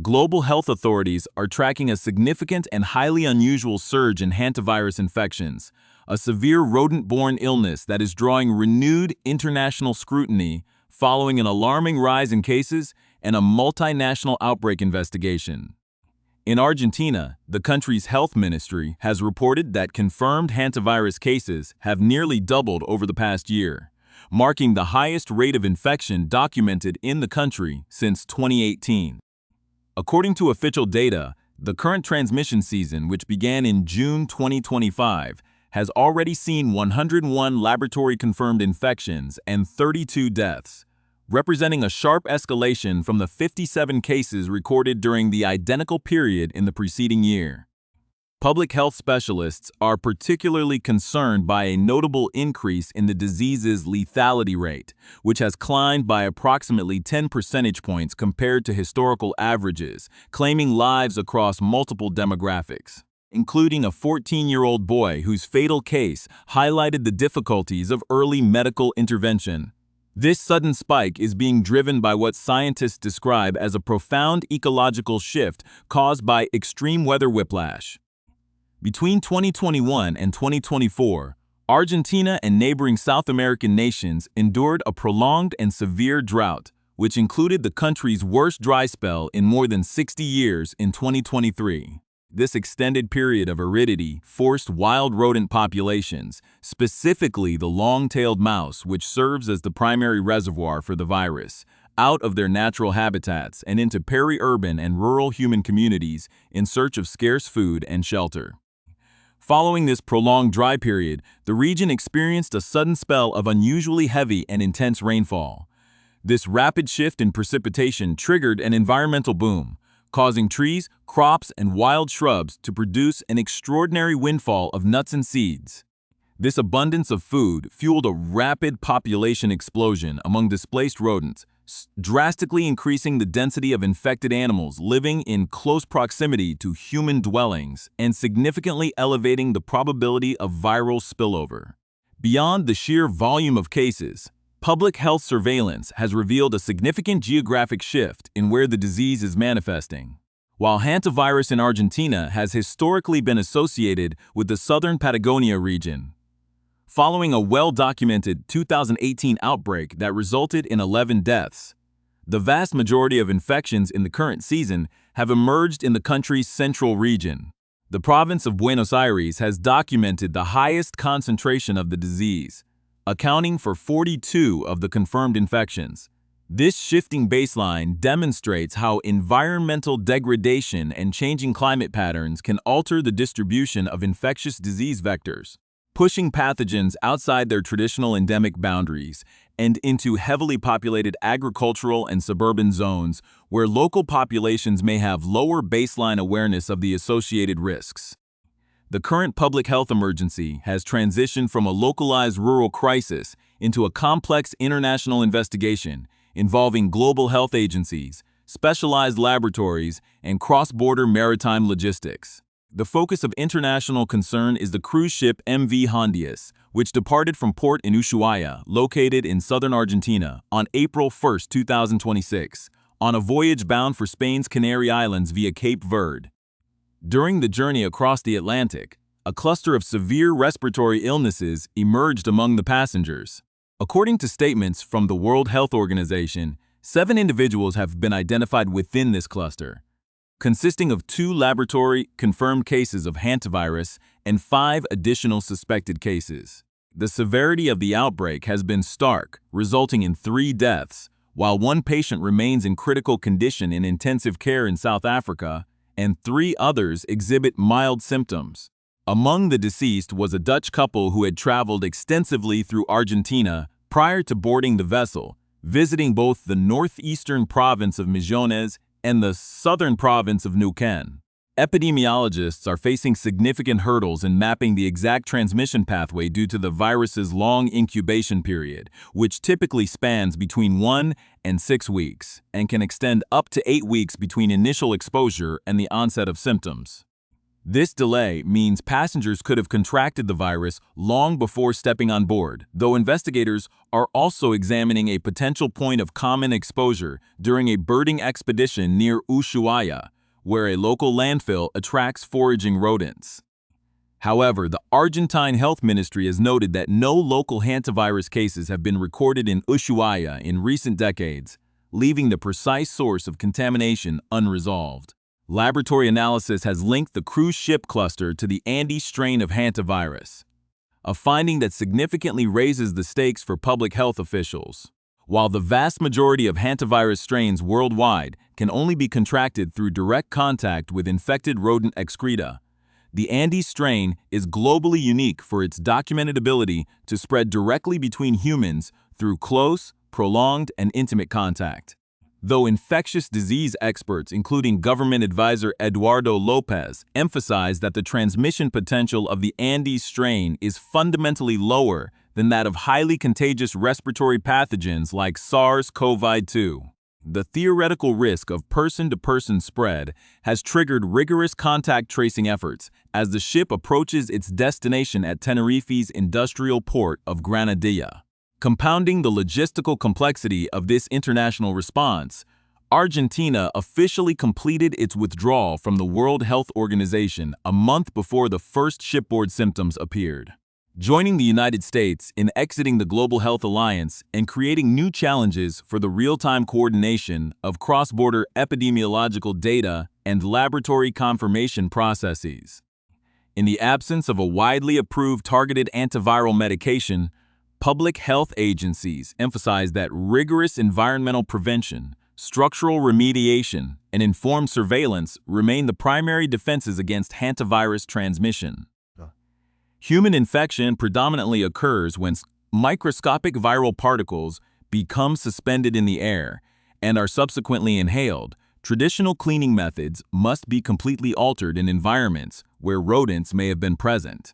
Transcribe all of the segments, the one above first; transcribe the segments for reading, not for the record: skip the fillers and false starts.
Global health authorities are tracking a significant and highly unusual surge in hantavirus infections, a severe rodent-borne illness that is drawing renewed international scrutiny following an alarming rise in cases and a multinational outbreak investigation. In Argentina, the country's health ministry has reported that confirmed hantavirus cases have nearly doubled over the past year, marking the highest rate of infection documented in the country since 2018. According to official data, the current transmission season, which began in June 2025, has already seen 101 laboratory-confirmed infections and 32 deaths, representing a sharp escalation from the 57 cases recorded during the identical period in the preceding year. Public health specialists are particularly concerned by a notable increase in the disease's lethality rate, which has climbed by approximately 10 percentage points compared to historical averages, claiming lives across multiple demographics, including a 14-year-old boy whose fatal case highlighted the difficulties of early medical intervention. This sudden spike is being driven by what scientists describe as a profound ecological shift caused by extreme weather whiplash. Between 2021 and 2024, Argentina and neighboring South American nations endured a prolonged and severe drought, which included the country's worst dry spell in more than 60 years in 2023. This extended period of aridity forced wild rodent populations, specifically the long-tailed mouse, which serves as the primary reservoir for the virus, out of their natural habitats and into peri-urban and rural human communities in search of scarce food and shelter. Following this prolonged dry period, the region experienced a sudden spell of unusually heavy and intense rainfall. This rapid shift in precipitation triggered an environmental boom, causing trees, crops, and wild shrubs to produce an extraordinary windfall of nuts and seeds. This abundance of food fueled a rapid population explosion among displaced rodents, drastically increasing the density of infected animals living in close proximity to human dwellings and significantly elevating the probability of viral spillover. Beyond the sheer volume of cases, public health surveillance has revealed a significant geographic shift in where the disease is manifesting. While hantavirus in Argentina has historically been associated with the southern Patagonia region, following a well-documented 2018 outbreak that resulted in 11 deaths, the vast majority of infections in the current season have emerged in the country's central region. The province of Buenos Aires has documented the highest concentration of the disease, accounting for 42 of the confirmed infections. This shifting baseline demonstrates how environmental degradation and changing climate patterns can alter the distribution of infectious disease vectors, pushing pathogens outside their traditional endemic boundaries and into heavily populated agricultural and suburban zones where local populations may have lower baseline awareness of the associated risks. The current public health emergency has transitioned from a localized rural crisis into a complex international investigation involving global health agencies, specialized laboratories, and cross-border maritime logistics. The focus of international concern is the cruise ship MV Hondius, which departed from port in Ushuaia, located in southern Argentina, on April 1, 2026, on a voyage bound for Spain's Canary Islands via Cape Verde. During the journey across the Atlantic, a cluster of severe respiratory illnesses emerged among the passengers. According to statements from the World Health Organization, 7 individuals have been identified within this cluster, consisting of 2 laboratory-confirmed cases of hantavirus and 5 additional suspected cases. The severity of the outbreak has been stark, resulting in 3 deaths, while 1 patient remains in critical condition in intensive care in South Africa, and 3 others exhibit mild symptoms. Among the deceased was a Dutch couple who had traveled extensively through Argentina prior to boarding the vessel, visiting both the northeastern province of Misiones and the southern province of Neuquén. Epidemiologists are facing significant hurdles in mapping the exact transmission pathway due to the virus's long incubation period, which typically spans between 1 and 6 weeks and can extend up to 8 weeks between initial exposure and the onset of symptoms. This delay means passengers could have contracted the virus long before stepping on board, though investigators are also examining a potential point of common exposure during a birding expedition near Ushuaia, where a local landfill attracts foraging rodents. However, the Argentine Health Ministry has noted that no local hantavirus cases have been recorded in Ushuaia in recent decades, leaving the precise source of contamination unresolved. Laboratory analysis has linked the cruise ship cluster to the Andes strain of hantavirus, a finding that significantly raises the stakes for public health officials. While the vast majority of hantavirus strains worldwide can only be contracted through direct contact with infected rodent excreta, the Andes strain is globally unique for its documented ability to spread directly between humans through close, prolonged, and intimate contact. Though infectious disease experts, including government advisor Eduardo Lopez, emphasize that the transmission potential of the Andes strain is fundamentally lower than that of highly contagious respiratory pathogens like SARS-CoV-2. The theoretical risk of person-to-person spread has triggered rigorous contact tracing efforts as the ship approaches its destination at Tenerife's industrial port of Granadilla. Compounding the logistical complexity of this international response, Argentina officially completed its withdrawal from the World Health Organization a month before the first shipboard symptoms appeared, joining the United States in exiting the Global Health Alliance and creating new challenges for the real-time coordination of cross-border epidemiological data and laboratory confirmation processes. In the absence of a widely approved targeted antiviral medication, public health agencies emphasize that rigorous environmental prevention, structural remediation, and informed surveillance remain the primary defenses against hantavirus transmission. Human infection predominantly occurs when microscopic viral particles become suspended in the air and are subsequently inhaled. Traditional cleaning methods must be completely altered in environments where rodents may have been present.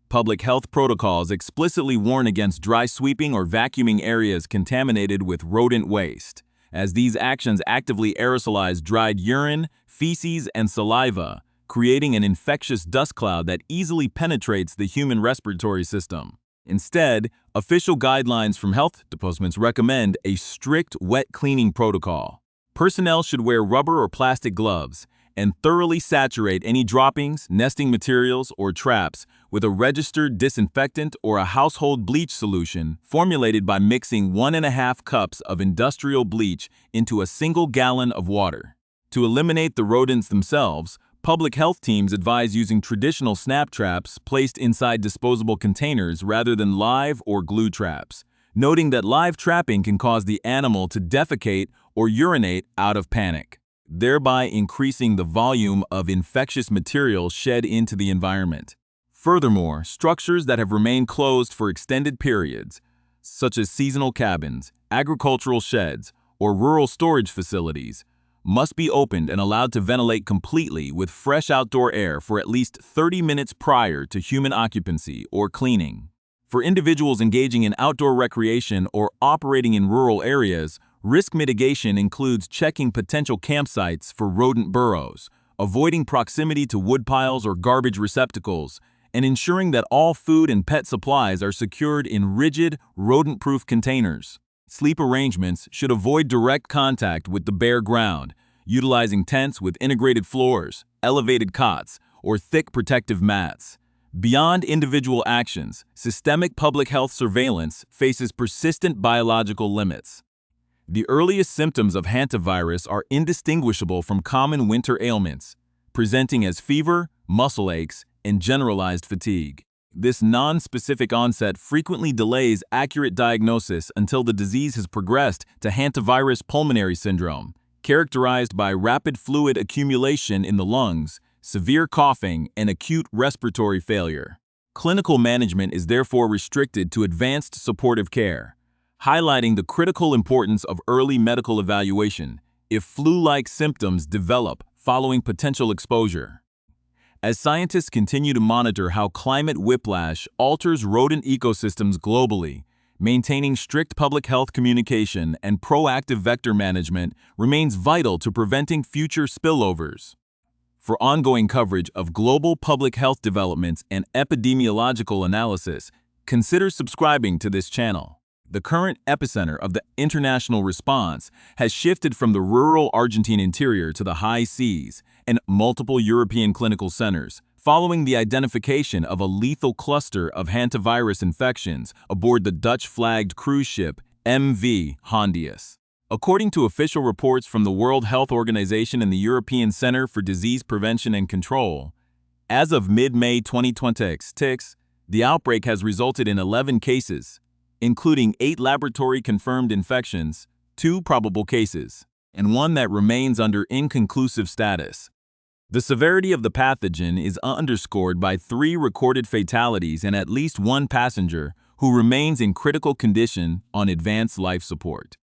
Public health protocols explicitly warn against dry sweeping or vacuuming areas contaminated with rodent waste, as these actions actively aerosolize dried urine, feces, and saliva, creating an infectious dust cloud that easily penetrates the human respiratory system. Instead, official guidelines from health departments recommend a strict wet cleaning protocol. Personnel should wear rubber or plastic gloves and thoroughly saturate any droppings, nesting materials, or traps with a registered disinfectant or a household bleach solution formulated by mixing 1.5 cups of industrial bleach into a single gallon of water. To eliminate the rodents themselves, public health teams advise using traditional snap traps placed inside disposable containers rather than live or glue traps, noting that live trapping can cause the animal to defecate or urinate out of panic, thereby increasing the volume of infectious material shed into the environment. Furthermore, structures that have remained closed for extended periods, such as seasonal cabins, agricultural sheds, or rural storage facilities, must be opened and allowed to ventilate completely with fresh outdoor air for at least 30 minutes prior to human occupancy or cleaning. For individuals engaging in outdoor recreation or operating in rural areas, risk mitigation includes checking potential campsites for rodent burrows, avoiding proximity to woodpiles or garbage receptacles, and ensuring that all food and pet supplies are secured in rigid, rodent-proof containers. Sleep arrangements should avoid direct contact with the bare ground, utilizing tents with integrated floors, elevated cots, or thick protective mats. Beyond individual actions, systemic public health surveillance faces persistent biological limits. The earliest symptoms of hantavirus are indistinguishable from common winter ailments, presenting as fever, muscle aches, and generalized fatigue. This non-specific onset frequently delays accurate diagnosis until the disease has progressed to hantavirus pulmonary syndrome, characterized by rapid fluid accumulation in the lungs, severe coughing, and acute respiratory failure. Clinical management is therefore restricted to advanced supportive care, highlighting the critical importance of early medical evaluation if flu-like symptoms develop following potential exposure. As scientists continue to monitor how climate whiplash alters rodent ecosystems globally, maintaining strict public health communication and proactive vector management remains vital to preventing future spillovers. For ongoing coverage of global public health developments and epidemiological analysis, consider subscribing to this channel. The current epicenter of the international response has shifted from the rural Argentine interior to the high seas and multiple European clinical centers, following the identification of a lethal cluster of hantavirus infections aboard the Dutch-flagged cruise ship MV Hondius. According to official reports from the World Health Organization and the European Center for Disease Prevention and Control, as of mid-May 2026, the outbreak has resulted in 11 cases, including 8 laboratory-confirmed infections, 2 probable cases, and 1 that remains under inconclusive status. The severity of the pathogen is underscored by 3 recorded fatalities and at least 1 passenger who remains in critical condition on advanced life support.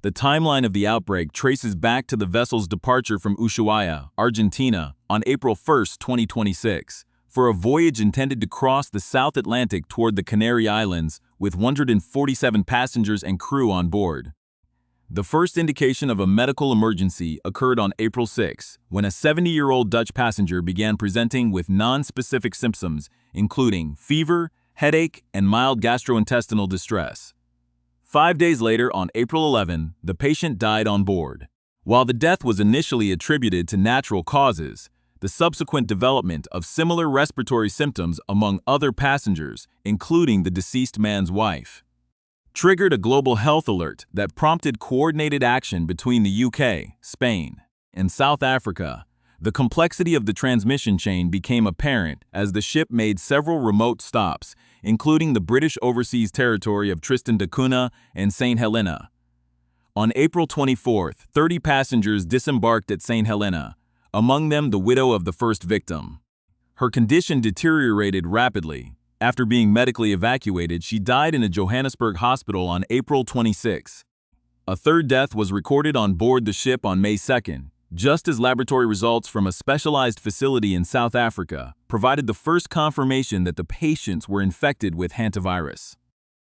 The timeline of the outbreak traces back to the vessel's departure from Ushuaia, Argentina, on April 1, 2026, for a voyage intended to cross the South Atlantic toward the Canary Islands with 147 passengers and crew on board. The first indication of a medical emergency occurred on April 6, when a 70-year-old Dutch passenger began presenting with non-specific symptoms, including fever, headache, and mild gastrointestinal distress. 5 days later, on April 11, the patient died on board. While the death was initially attributed to natural causes, the subsequent development of similar respiratory symptoms among other passengers, including the deceased man's wife, triggered a global health alert that prompted coordinated action between the UK, Spain, and South Africa. The complexity of the transmission chain became apparent as the ship made several remote stops, including the British Overseas Territory of Tristan da Cunha and St. Helena. On April 24, 30 passengers disembarked at St. Helena, among them the widow of the first victim. Her condition deteriorated rapidly. After being medically evacuated, she died in a Johannesburg hospital on April 26. A third death was recorded on board the ship on May 2, just as laboratory results from a specialized facility in South Africa provided the first confirmation that the patients were infected with hantavirus.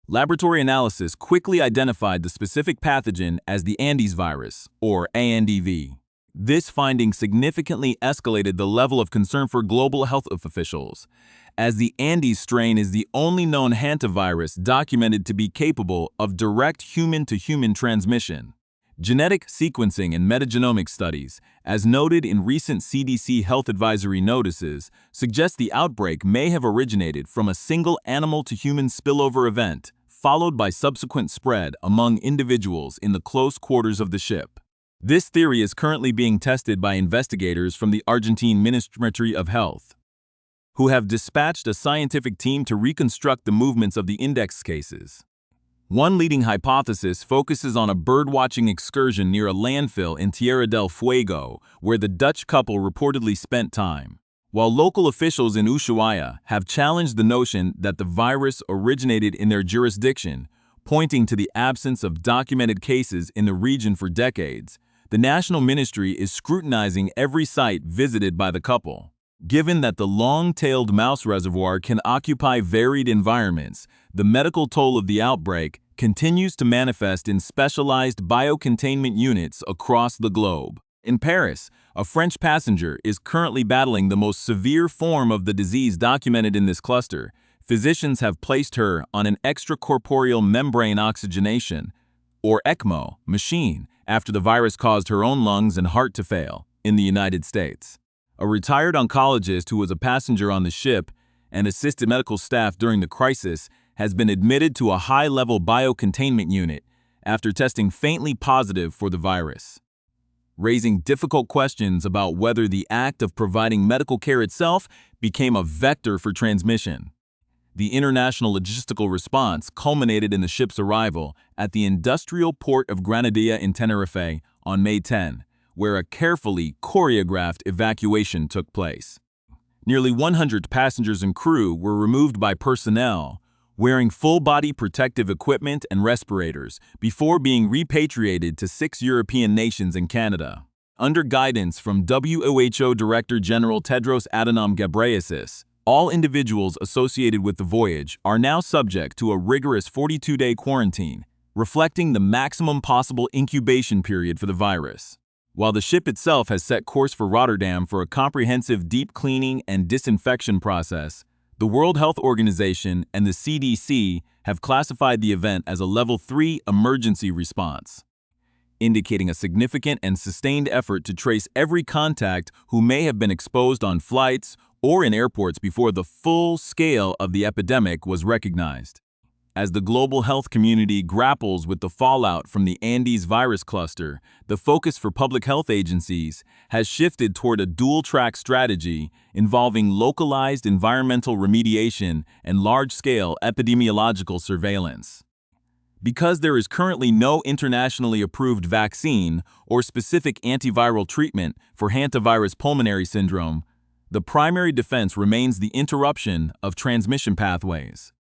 Laboratory analysis quickly identified the specific pathogen as the Andes virus, or ANDV. This finding significantly escalated the level of concern for global health officials, as the Andes strain is the only known hantavirus documented to be capable of direct human-to-human transmission. Genetic sequencing and metagenomic studies, as noted in recent CDC health advisory notices, suggest the outbreak may have originated from a single animal-to-human spillover event, followed by subsequent spread among individuals in the close quarters of the ship. This theory is currently being tested by investigators from the Argentine Ministry of Health, who have dispatched a scientific team to reconstruct the movements of the index cases. One leading hypothesis focuses on a birdwatching excursion near a landfill in Tierra del Fuego, where the Dutch couple reportedly spent time, while local officials in Ushuaia have challenged the notion that the virus originated in their jurisdiction, pointing to the absence of documented cases in the region for decades. The national ministry is scrutinizing every site visited by the couple. Given that the long-tailed mouse reservoir can occupy varied environments, the medical toll of the outbreak continues to manifest in specialized biocontainment units across the globe. In Paris, a French passenger is currently battling the most severe form of the disease documented in this cluster. Physicians have placed her on an extracorporeal membrane oxygenation, or ECMO, machine after the virus caused her own lungs and heart to fail in the United States. A retired oncologist who was a passenger on the ship and assisted medical staff during the crisis has been admitted to a high-level biocontainment unit after testing faintly positive for the virus, raising difficult questions about whether the act of providing medical care itself became a vector for transmission. The international logistical response culminated in the ship's arrival at the industrial port of Granadilla in Tenerife on May 10, where a carefully choreographed evacuation took place. Nearly 100 passengers and crew were removed by personnel wearing full-body protective equipment and respirators before being repatriated to 6 European nations and Canada. Under guidance from WHO Director General Tedros Adhanom Ghebreyesus, all individuals associated with the voyage are now subject to a rigorous 42-day quarantine, reflecting the maximum possible incubation period for the virus. while the ship itself has set course for Rotterdam for a comprehensive deep cleaning and disinfection process. The World Health Organization and the CDC have classified the event as a Level 3 emergency response, indicating a significant and sustained effort to trace every contact who may have been exposed on flights or in airports before the full scale of the epidemic was recognized. As the global health community grapples with the fallout from the Andes virus cluster, the focus for public health agencies has shifted toward a dual-track strategy involving localized environmental remediation and large-scale epidemiological surveillance. Because there is currently no internationally approved vaccine or specific antiviral treatment for hantavirus pulmonary syndrome, the primary defense remains the interruption of transmission pathways.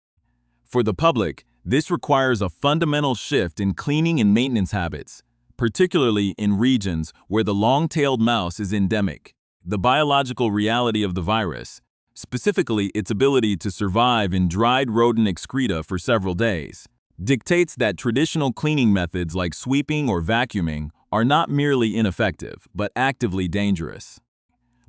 For the public, this requires a fundamental shift in cleaning and maintenance habits, particularly in regions where the long-tailed mouse is endemic. The biological reality of the virus, specifically its ability to survive in dried rodent excreta for several days, dictates that traditional cleaning methods like sweeping or vacuuming are not merely ineffective, but actively dangerous.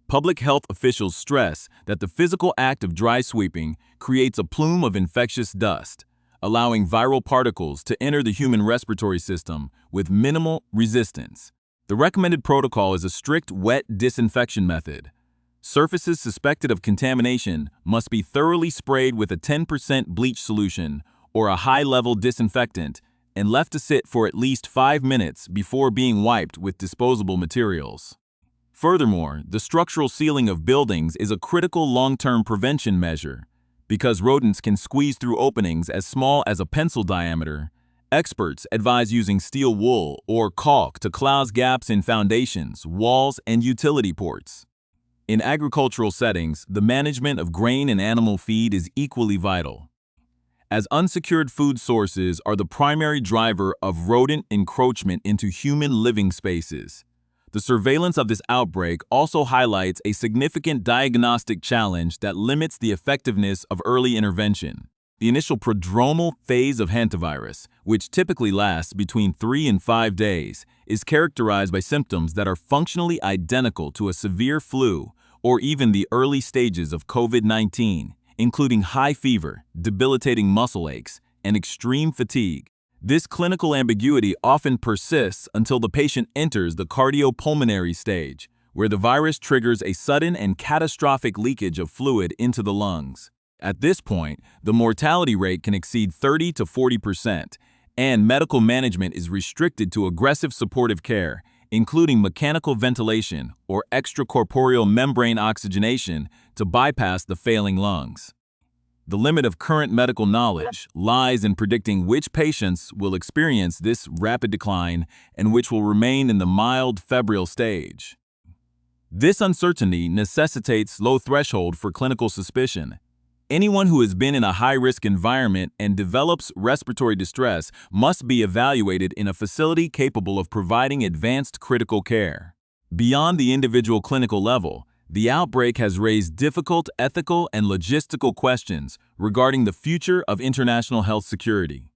Public health officials stress that the physical act of dry sweeping creates a plume of infectious dust, allowing viral particles to enter the human respiratory system with minimal resistance. The recommended protocol is a strict wet disinfection method. Surfaces suspected of contamination must be thoroughly sprayed with a 10% bleach solution or a high-level disinfectant and left to sit for at least 5 minutes before being wiped with disposable materials. Furthermore, the structural sealing of buildings is a critical long-term prevention measure. Because rodents can squeeze through openings as small as a pencil diameter, experts advise using steel wool or caulk to close gaps in foundations, walls, and utility ports. In agricultural settings, the management of grain and animal feed is equally vital, as unsecured food sources are the primary driver of rodent encroachment into human living spaces. The surveillance of this outbreak also highlights a significant diagnostic challenge that limits the effectiveness of early intervention. The initial prodromal phase of hantavirus, which typically lasts between 3 and 5 days, is characterized by symptoms that are functionally identical to a severe flu or even the early stages of COVID-19, including high fever, debilitating muscle aches, and extreme fatigue. This clinical ambiguity often persists until the patient enters the cardiopulmonary stage, where the virus triggers a sudden and catastrophic leakage of fluid into the lungs. At this point, the mortality rate can exceed 30 to 40%, and medical management is restricted to aggressive supportive care, including mechanical ventilation or extracorporeal membrane oxygenation to bypass the failing lungs. The limit of current medical knowledge lies in predicting which patients will experience this rapid decline and which will remain in the mild febrile stage. This uncertainty necessitates low threshold for clinical suspicion. Anyone who has been in a high-risk environment and develops respiratory distress must be evaluated in a facility capable of providing advanced critical care. Beyond the individual clinical level, the outbreak has raised difficult ethical and logistical questions regarding the future of international health security.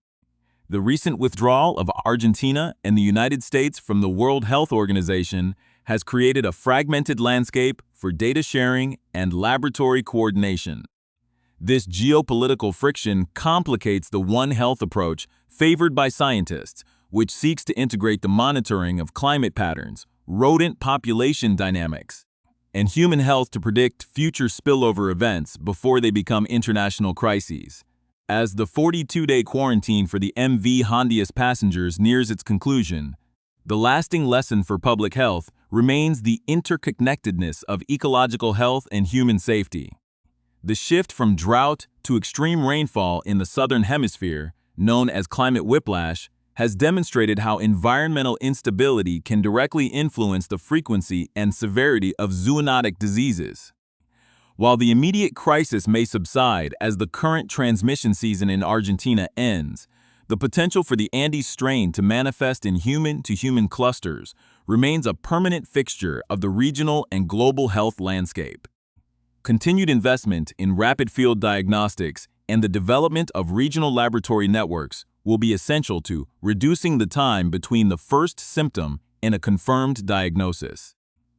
The recent withdrawal of Argentina and the United States from the World Health Organization has created a fragmented landscape for data sharing and laboratory coordination. This geopolitical friction complicates the One Health approach favored by scientists, which seeks to integrate the monitoring of climate patterns, rodent population dynamics, and human health to predict future spillover events before they become international crises. As the 42-day quarantine for the MV Hondius passengers nears its conclusion, the lasting lesson for public health remains the interconnectedness of ecological health and human safety. The shift from drought to extreme rainfall in the southern hemisphere, known as climate whiplash, has demonstrated how environmental instability can directly influence the frequency and severity of zoonotic diseases. While the immediate crisis may subside as the current transmission season in Argentina ends, the potential for the Andes strain to manifest in human-to-human clusters remains a permanent fixture of the regional and global health landscape. Continued investment in rapid field diagnostics and the development of regional laboratory networks will be essential to reducing the time between the first symptom and a confirmed diagnosis.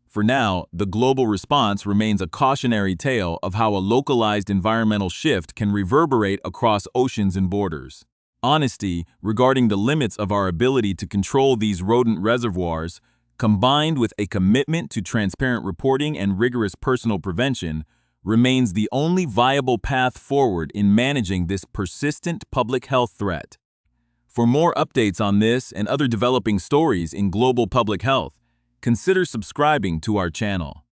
For now, the global response remains a cautionary tale of how a localized environmental shift can reverberate across oceans and borders. Honesty regarding the limits of our ability to control these rodent reservoirs, combined with a commitment to transparent reporting and rigorous personal prevention, remains the only viable path forward in managing this persistent public health threat. For more updates on this and other developing stories in global public health, consider subscribing to our channel.